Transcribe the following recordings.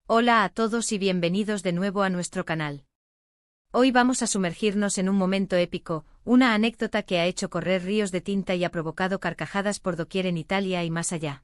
Hola a todos y bienvenidos de nuevo a nuestro canal. Hoy vamos a sumergirnos en un momento épico, una anécdota que ha hecho correr ríos de tinta y ha provocado carcajadas por doquier en Italia y más allá.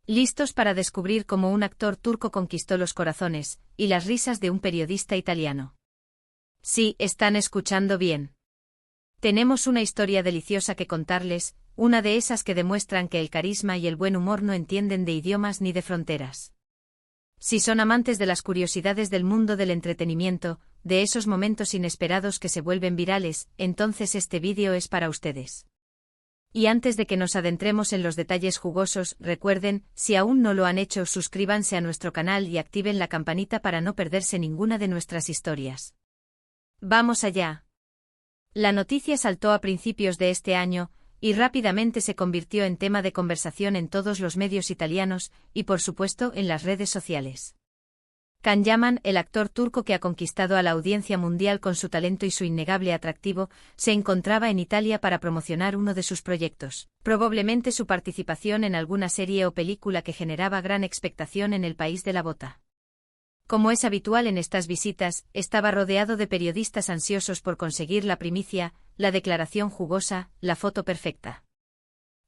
¿Listos para descubrir cómo un actor turco conquistó los corazones y las risas de un periodista italiano? Sí, están escuchando bien. Tenemos una historia deliciosa que contarles, una de esas que demuestran que el carisma y el buen humor no entienden de idiomas ni de fronteras. Si son amantes de las curiosidades del mundo del entretenimiento, de esos momentos inesperados que se vuelven virales, entonces este vídeo es para ustedes. Y antes de que nos adentremos en los detalles jugosos, recuerden, si aún no lo han hecho, suscríbanse a nuestro canal y activen la campanita para no perderse ninguna de nuestras historias. ¡Vamos allá! La noticia saltó a principios de este año, y rápidamente se convirtió en tema de conversación en todos los medios italianos, y por supuesto en las redes sociales. Can Yaman, el actor turco que ha conquistado a la audiencia mundial con su talento y su innegable atractivo, se encontraba en Italia para promocionar uno de sus proyectos, probablemente su participación en alguna serie o película que generaba gran expectación en el país de la bota. Como es habitual en estas visitas, estaba rodeado de periodistas ansiosos por conseguir la primicia, la declaración jugosa, la foto perfecta.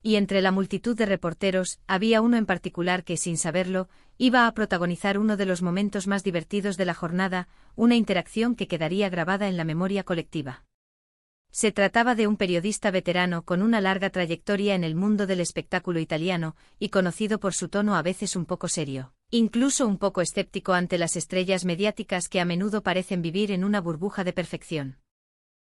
Y entre la multitud de reporteros, había uno en particular que, sin saberlo, iba a protagonizar uno de los momentos más divertidos de la jornada, una interacción que quedaría grabada en la memoria colectiva. Se trataba de un periodista veterano con una larga trayectoria en el mundo del espectáculo italiano, y conocido por su tono a veces un poco serio, incluso un poco escéptico ante las estrellas mediáticas que a menudo parecen vivir en una burbuja de perfección.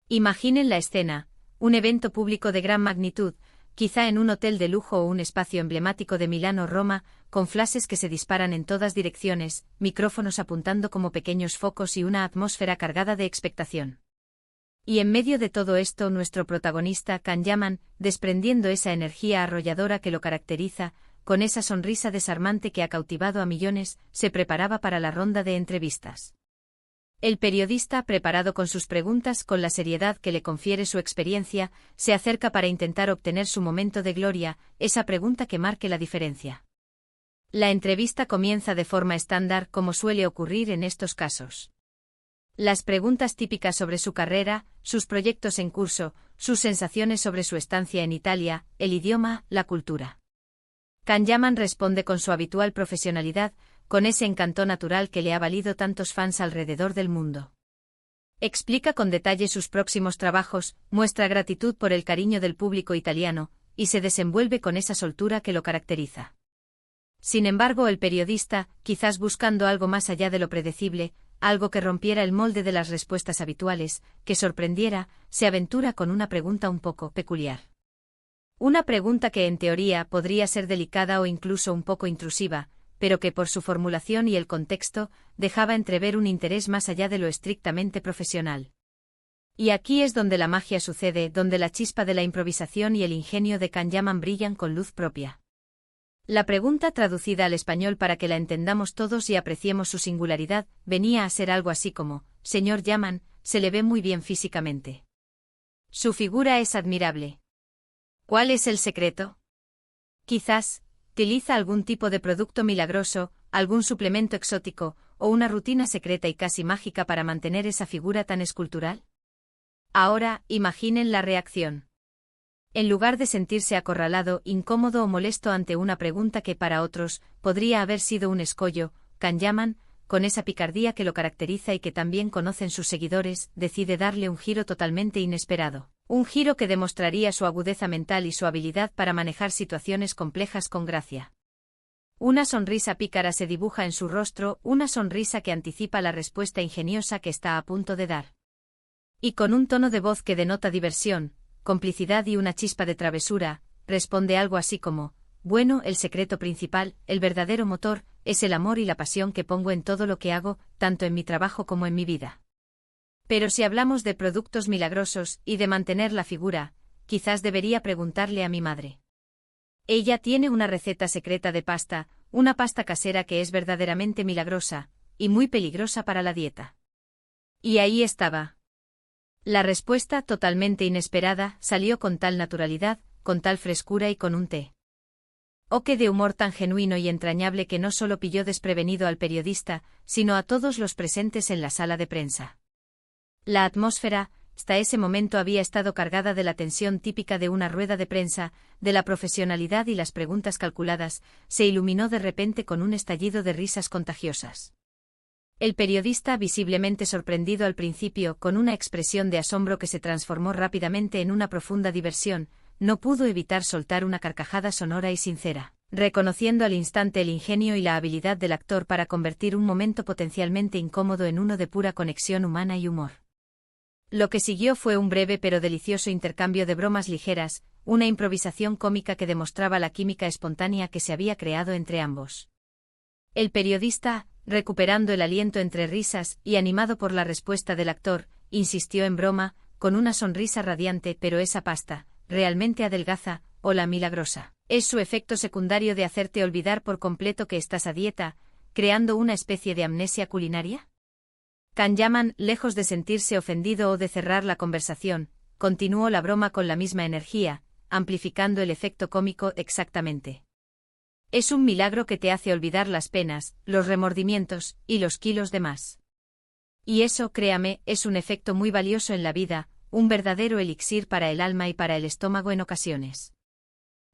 Imaginen la escena, un evento público de gran magnitud, quizá en un hotel de lujo o un espacio emblemático de Milán o Roma, con flashes que se disparan en todas direcciones, micrófonos apuntando como pequeños focos y una atmósfera cargada de expectación. Y en medio de todo esto nuestro protagonista, Can Yaman, desprendiendo esa energía arrolladora que lo caracteriza, con esa sonrisa desarmante que ha cautivado a millones, se preparaba para la ronda de entrevistas. El periodista, preparado con sus preguntas con la seriedad que le confiere su experiencia, se acerca para intentar obtener su momento de gloria, esa pregunta que marque la diferencia. La entrevista comienza de forma estándar, como suele ocurrir en estos casos. Las preguntas típicas sobre su carrera, sus proyectos en curso, sus sensaciones sobre su estancia en Italia, el idioma, la cultura. Can Yaman responde con su habitual profesionalidad, con ese encanto natural que le ha valido tantos fans alrededor del mundo. Explica con detalle sus próximos trabajos, muestra gratitud por el cariño del público italiano, y se desenvuelve con esa soltura que lo caracteriza. Sin embargo, el periodista, quizás buscando algo más allá de lo predecible, algo que rompiera el molde de las respuestas habituales, que sorprendiera, se aventura con una pregunta un poco peculiar. Una pregunta que en teoría podría ser delicada o incluso un poco intrusiva, pero que por su formulación y el contexto, dejaba entrever un interés más allá de lo estrictamente profesional. Y aquí es donde la magia sucede, donde la chispa de la improvisación y el ingenio de Can Yaman brillan con luz propia. La pregunta, traducida al español para que la entendamos todos y apreciemos su singularidad, venía a ser algo así como: «Señor Yaman, se le ve muy bien físicamente. Su figura es admirable. ¿Cuál es el secreto? Quizás, utiliza algún tipo de producto milagroso, algún suplemento exótico, o una rutina secreta y casi mágica para mantener esa figura tan escultural». Ahora, imaginen la reacción. En lugar de sentirse acorralado, incómodo o molesto ante una pregunta que para otros podría haber sido un escollo, Can Yaman, con esa picardía que lo caracteriza y que también conocen sus seguidores, decide darle un giro totalmente inesperado. Un giro que demostraría su agudeza mental y su habilidad para manejar situaciones complejas con gracia. Una sonrisa pícara se dibuja en su rostro, una sonrisa que anticipa la respuesta ingeniosa que está a punto de dar. Y con un tono de voz que denota diversión, complicidad y una chispa de travesura, responde algo así como: «Bueno, el secreto principal, el verdadero motor, es el amor y la pasión que pongo en todo lo que hago, tanto en mi trabajo como en mi vida. Pero si hablamos de productos milagrosos y de mantener la figura, quizás debería preguntarle a mi madre. Ella tiene una receta secreta de pasta, una pasta casera que es verdaderamente milagrosa, y muy peligrosa para la dieta». Y ahí estaba. La respuesta, totalmente inesperada, salió con tal naturalidad, con tal frescura y con un té. Oh, qué de humor tan genuino y entrañable que no solo pilló desprevenido al periodista, sino a todos los presentes en la sala de prensa. La atmósfera, hasta ese momento había estado cargada de la tensión típica de una rueda de prensa, de la profesionalidad y las preguntas calculadas, se iluminó de repente con un estallido de risas contagiosas. El periodista, visiblemente sorprendido al principio, con una expresión de asombro que se transformó rápidamente en una profunda diversión, no pudo evitar soltar una carcajada sonora y sincera, reconociendo al instante el ingenio y la habilidad del actor para convertir un momento potencialmente incómodo en uno de pura conexión humana y humor. Lo que siguió fue un breve pero delicioso intercambio de bromas ligeras, una improvisación cómica que demostraba la química espontánea que se había creado entre ambos. El periodista, recuperando el aliento entre risas y animado por la respuesta del actor, insistió en broma, con una sonrisa radiante: pero esa pasta, ¿realmente adelgaza, o la milagrosa? ¿Es su efecto secundario de hacerte olvidar por completo que estás a dieta, creando una especie de amnesia culinaria? Can Yaman, lejos de sentirse ofendido o de cerrar la conversación, continuó la broma con la misma energía, amplificando el efecto cómico exactamente. Es un milagro que te hace olvidar las penas, los remordimientos y los kilos de más. Y eso, créame, es un efecto muy valioso en la vida, un verdadero elixir para el alma y para el estómago en ocasiones.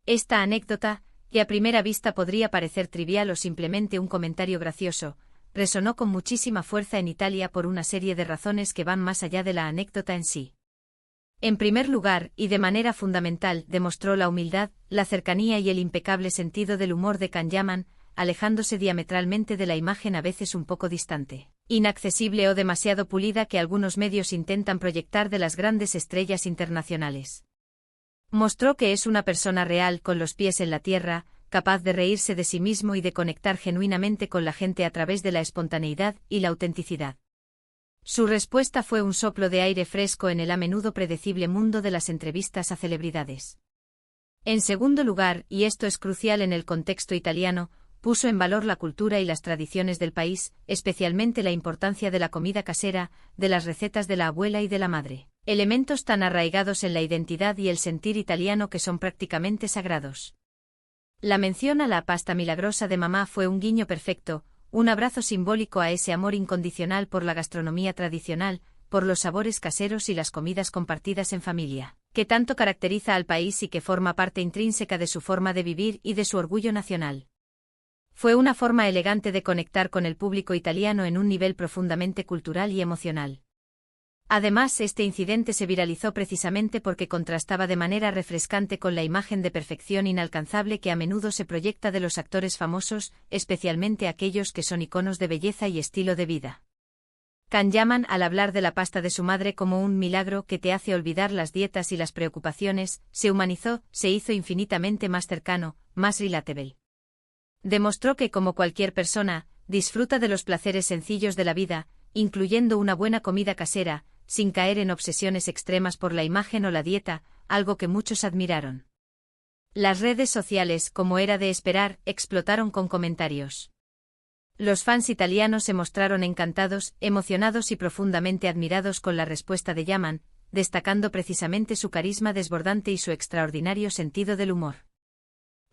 Esta anécdota, que a primera vista podría parecer trivial o simplemente un comentario gracioso, resonó con muchísima fuerza en Italia por una serie de razones que van más allá de la anécdota en sí. En primer lugar, y de manera fundamental, demostró la humildad, la cercanía y el impecable sentido del humor de Can Yaman, alejándose diametralmente de la imagen a veces un poco distante, inaccesible o demasiado pulida que algunos medios intentan proyectar de las grandes estrellas internacionales. Mostró que es una persona real, con los pies en la tierra, capaz de reírse de sí mismo y de conectar genuinamente con la gente a través de la espontaneidad y la autenticidad. Su respuesta fue un soplo de aire fresco en el a menudo predecible mundo de las entrevistas a celebridades. En segundo lugar, y esto es crucial en el contexto italiano, puso en valor la cultura y las tradiciones del país, especialmente la importancia de la comida casera, de las recetas de la abuela y de la madre, elementos tan arraigados en la identidad y el sentir italiano que son prácticamente sagrados. La mención a la pasta milagrosa de mamá fue un guiño perfecto, un abrazo simbólico a ese amor incondicional por la gastronomía tradicional, por los sabores caseros y las comidas compartidas en familia, que tanto caracteriza al país y que forma parte intrínseca de su forma de vivir y de su orgullo nacional. Fue una forma elegante de conectar con el público italiano en un nivel profundamente cultural y emocional. Además, este incidente se viralizó precisamente porque contrastaba de manera refrescante con la imagen de perfección inalcanzable que a menudo se proyecta de los actores famosos, especialmente aquellos que son iconos de belleza y estilo de vida. Can Yaman, al hablar de la pasta de su madre como un milagro que te hace olvidar las dietas y las preocupaciones, se humanizó, se hizo infinitamente más cercano, más relatable. Demostró que, como cualquier persona, disfruta de los placeres sencillos de la vida, incluyendo una buena comida casera, sin caer en obsesiones extremas por la imagen o la dieta, algo que muchos admiraron. Las redes sociales, como era de esperar, explotaron con comentarios. Los fans italianos se mostraron encantados, emocionados y profundamente admirados con la respuesta de Yaman, destacando precisamente su carisma desbordante y su extraordinario sentido del humor.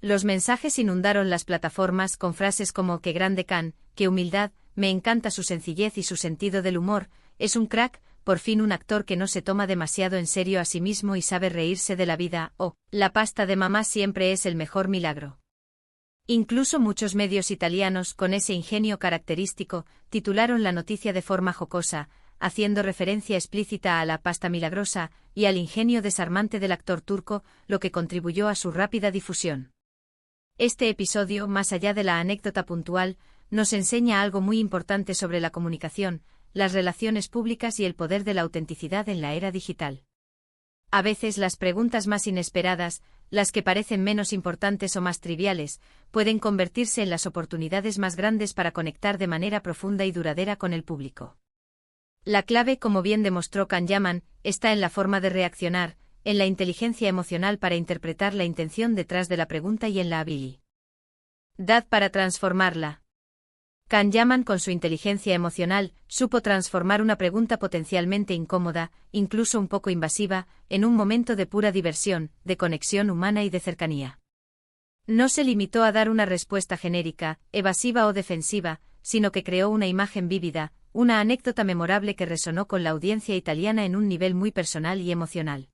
Los mensajes inundaron las plataformas con frases como «Qué grande Can», «Qué humildad», «Me encanta su sencillez y su sentido del humor», «Es un crack», «Por fin un actor que no se toma demasiado en serio a sí mismo y sabe reírse de la vida», o «La pasta de mamá siempre es el mejor milagro». Incluso muchos medios italianos, con ese ingenio característico, titularon la noticia de forma jocosa, haciendo referencia explícita a la pasta milagrosa y al ingenio desarmante del actor turco, lo que contribuyó a su rápida difusión. Este episodio, más allá de la anécdota puntual, nos enseña algo muy importante sobre la comunicación, las relaciones públicas y el poder de la autenticidad en la era digital. A veces las preguntas más inesperadas, las que parecen menos importantes o más triviales, pueden convertirse en las oportunidades más grandes para conectar de manera profunda y duradera con el público. La clave, como bien demostró Can Yaman, está en la forma de reaccionar, en la inteligencia emocional para interpretar la intención detrás de la pregunta y en la habilidad para transformarla. Can Yaman, con su inteligencia emocional, supo transformar una pregunta potencialmente incómoda, incluso un poco invasiva, en un momento de pura diversión, de conexión humana y de cercanía. No se limitó a dar una respuesta genérica, evasiva o defensiva, sino que creó una imagen vívida, una anécdota memorable que resonó con la audiencia italiana en un nivel muy personal y emocional.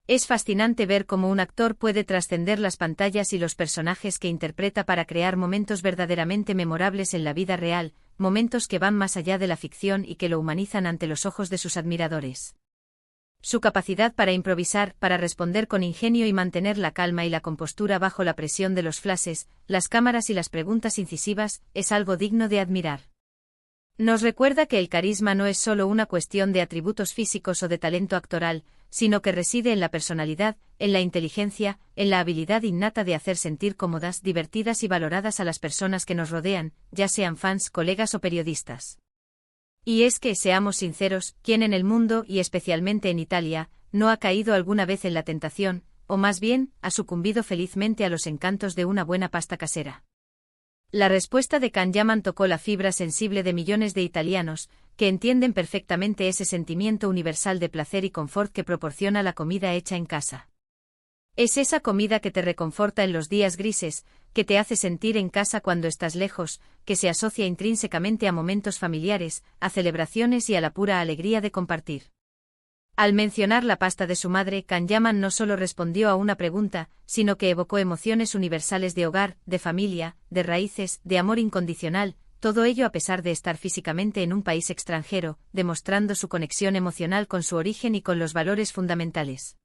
Es fascinante ver cómo un actor puede trascender las pantallas y los personajes que interpreta para crear momentos verdaderamente memorables en la vida real, momentos que van más allá de la ficción y que lo humanizan ante los ojos de sus admiradores. Su capacidad para improvisar, para responder con ingenio y mantener la calma y la compostura bajo la presión de los flashes, las cámaras y las preguntas incisivas, es algo digno de admirar. Nos recuerda que el carisma no es solo una cuestión de atributos físicos o de talento actoral, sino que reside en la personalidad, en la inteligencia, en la habilidad innata de hacer sentir cómodas, divertidas y valoradas a las personas que nos rodean, ya sean fans, colegas o periodistas. Y es que, seamos sinceros, ¿quién en el mundo, y especialmente en Italia, no ha caído alguna vez en la tentación, o más bien, ha sucumbido felizmente a los encantos de una buena pasta casera? La respuesta de Can Yaman tocó la fibra sensible de millones de italianos, que entienden perfectamente ese sentimiento universal de placer y confort que proporciona la comida hecha en casa. Es esa comida que te reconforta en los días grises, que te hace sentir en casa cuando estás lejos, que se asocia intrínsecamente a momentos familiares, a celebraciones y a la pura alegría de compartir. Al mencionar la pasta de su madre, Can Yaman no solo respondió a una pregunta, sino que evocó emociones universales de hogar, de familia, de raíces, de amor incondicional, todo ello a pesar de estar físicamente en un país extranjero, demostrando su conexión emocional con su origen y con los valores fundamentales.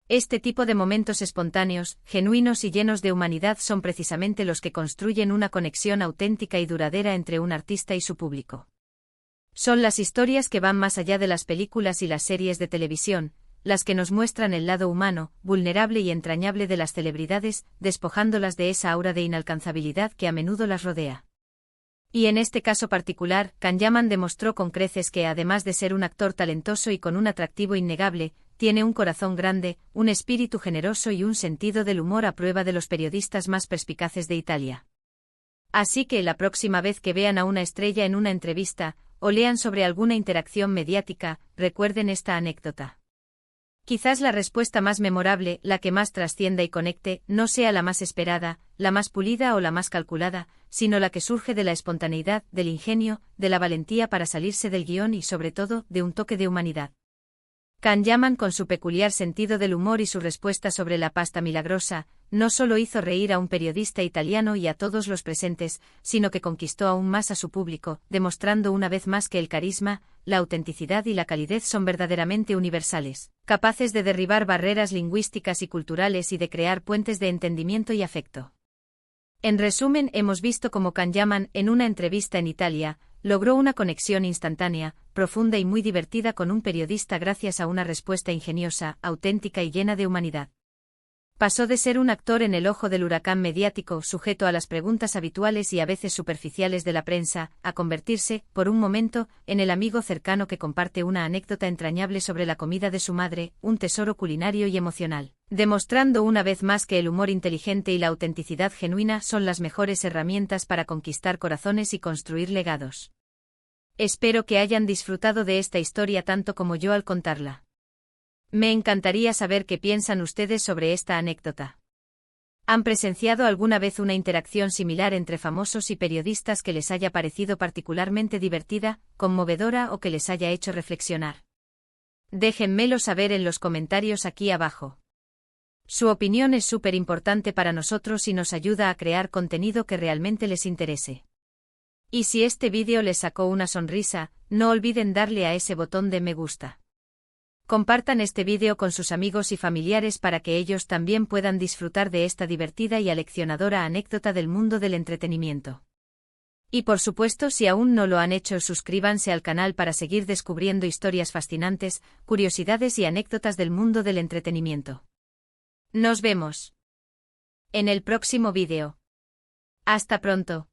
Este tipo de momentos espontáneos, genuinos y llenos de humanidad son precisamente los que construyen una conexión auténtica y duradera entre un artista y su público. Son las historias que van más allá de las películas y las series de televisión, las que nos muestran el lado humano, vulnerable y entrañable de las celebridades, despojándolas de esa aura de inalcanzabilidad que a menudo las rodea. Y en este caso particular, Can Yaman demostró con creces que además de ser un actor talentoso y con un atractivo innegable, tiene un corazón grande, un espíritu generoso y un sentido del humor a prueba de los periodistas más perspicaces de Italia. Así que la próxima vez que vean a una estrella en una entrevista, o lean sobre alguna interacción mediática, recuerden esta anécdota. Quizás la respuesta más memorable, la que más trascienda y conecte, no sea la más esperada, la más pulida o la más calculada, sino la que surge de la espontaneidad, del ingenio, de la valentía para salirse del guión y sobre todo, de un toque de humanidad. Can Yaman, con su peculiar sentido del humor y su respuesta sobre la pasta milagrosa, no solo hizo reír a un periodista italiano y a todos los presentes, sino que conquistó aún más a su público, demostrando una vez más que el carisma, la autenticidad y la calidez son verdaderamente universales, capaces de derribar barreras lingüísticas y culturales y de crear puentes de entendimiento y afecto. En resumen, hemos visto cómo Can Yaman, en una entrevista en Italia, logró una conexión instantánea, profunda y muy divertida con un periodista gracias a una respuesta ingeniosa, auténtica y llena de humanidad. Pasó de ser un actor en el ojo del huracán mediático, sujeto a las preguntas habituales y a veces superficiales de la prensa, a convertirse, por un momento, en el amigo cercano que comparte una anécdota entrañable sobre la comida de su madre, un tesoro culinario y emocional, demostrando una vez más que el humor inteligente y la autenticidad genuina son las mejores herramientas para conquistar corazones y construir legados. Espero que hayan disfrutado de esta historia tanto como yo al contarla. Me encantaría saber qué piensan ustedes sobre esta anécdota. ¿Han presenciado alguna vez una interacción similar entre famosos y periodistas que les haya parecido particularmente divertida, conmovedora o que les haya hecho reflexionar? Déjenmelo saber en los comentarios aquí abajo. Su opinión es súper importante para nosotros y nos ayuda a crear contenido que realmente les interese. Y si este vídeo les sacó una sonrisa, no olviden darle a ese botón de me gusta. Compartan este vídeo con sus amigos y familiares para que ellos también puedan disfrutar de esta divertida y aleccionadora anécdota del mundo del entretenimiento. Y por supuesto, si aún no lo han hecho, suscríbanse al canal para seguir descubriendo historias fascinantes, curiosidades y anécdotas del mundo del entretenimiento. Nos vemos en el próximo vídeo. Hasta pronto.